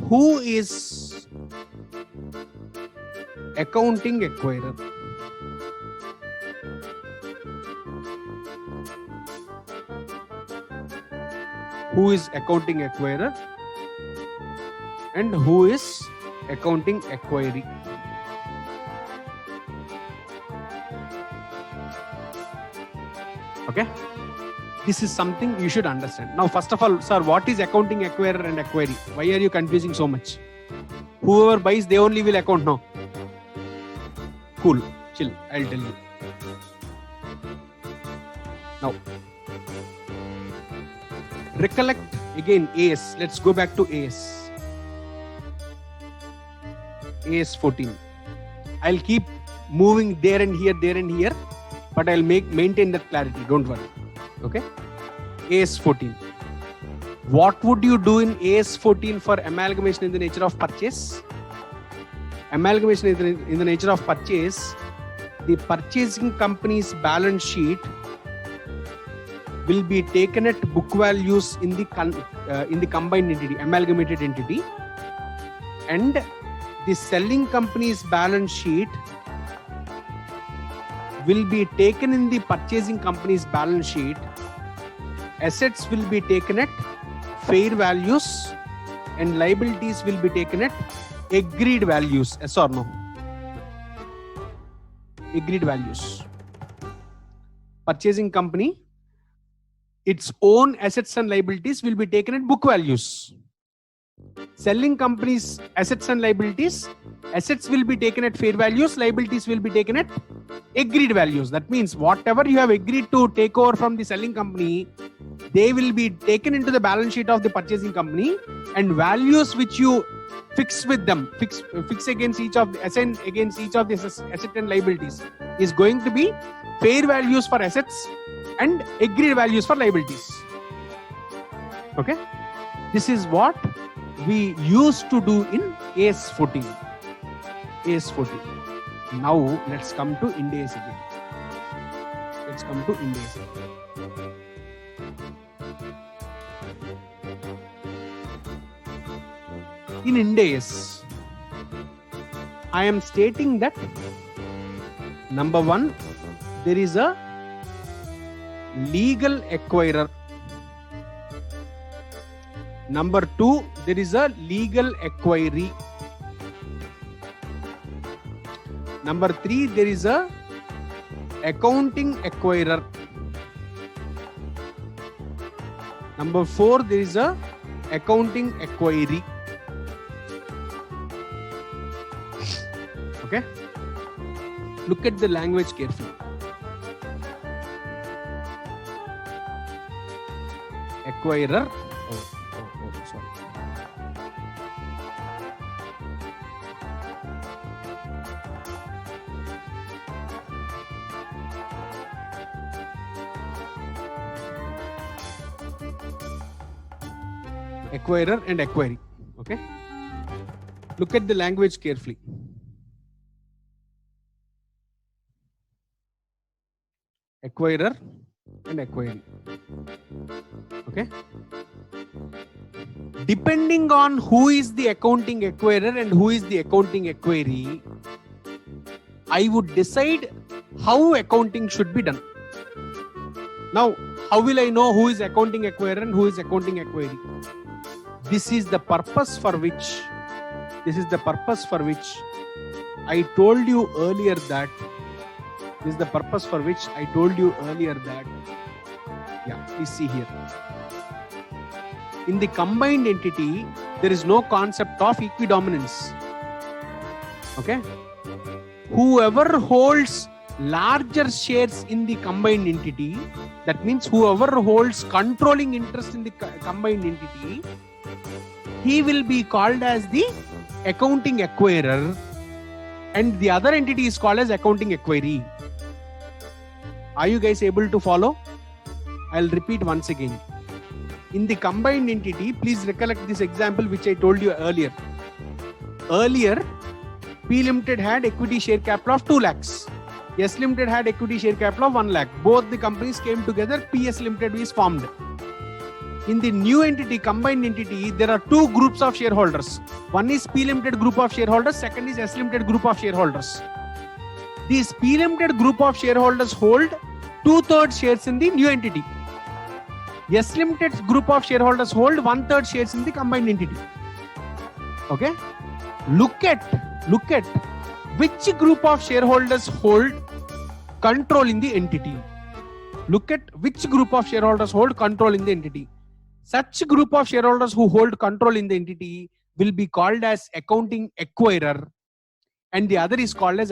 Who is accounting acquirer? Who is accounting acquirer and who is accounting acquiree? Okay, this is something you should understand. Now, first of all, sir, what is accounting acquirer and acquiree? Why are you confusing so much? Whoever buys, they only will account now. Cool, chill, I'll tell you. Now, recollect again AS. Let's go back to AS. AS 14. I'll keep moving there and here, but I'll maintain that clarity. Don't worry. Okay. AS 14. What would you do in AS 14 for amalgamation in the nature of purchase? Amalgamation in the nature of purchase, the purchasing company's balance sheet will be taken at book values in the combined entity, amalgamated entity, and the selling company's balance sheet will be taken in the purchasing company's balance sheet. Assets will be taken at fair values and liabilities will be taken at agreed values. Yes or no? Agreed values. Purchasing company, its own assets and liabilities will be taken at book values. Selling company's assets and liabilities, assets will be taken at fair values, liabilities will be taken at agreed values. That means whatever you have agreed to take over from the selling company, they will be taken into the balance sheet of the purchasing company, and values which you fix with them, fix against each of the assign against each of the asset and liabilities is going to be fair values for assets and agreed values for liabilities. Okay, this is what we used to do in AS 14. AS 14. Now let's come to Ind AS again. Let's come to Ind AS again. In Ind AS, I am stating that number one, there is a legal acquirer. Number two, there is a legal acquiree. Number three, there is a accounting acquirer. Number four, there is a accounting acquiree. Okay, look at the language carefully. Acquirer. Sorry. Acquirer and acquiree. Okay, look at the language carefully. Acquirer and acquiree. Okay, depending on who is the accounting acquirer and who is the accounting acquiree, I would decide how accounting should be done. Now, how will I know who is accounting acquirer and who is accounting acquiree? This is the purpose for which I told you earlier that yeah, please see here. In the combined entity, there is no concept of equidominance. Okay? Whoever holds larger shares in the combined entity, that means whoever holds controlling interest in the combined entity, he will be called as the accounting acquirer, and the other entity is called as accounting acquiree. Are you guys able to follow? I'll repeat once again. In the combined entity, please recollect this example which I told you earlier. Earlier, P Limited had equity share capital of 2 lakhs. S Limited had equity share capital of 1 lakh. Both the companies came together. PS Limited is formed. In the new entity, combined entity, there are two groups of shareholders. One is P Limited group of shareholders. Second is S Limited group of shareholders. These P Limited group of shareholders hold 2/3 shares in the new entity. S Limited group of shareholders hold 1/3 shares in the combined entity. Okay. Look at which group of shareholders hold control in the entity. Look at which group of shareholders hold control in the entity. Such group of shareholders who hold control in the entity will be called as accounting acquirer, and the other is called as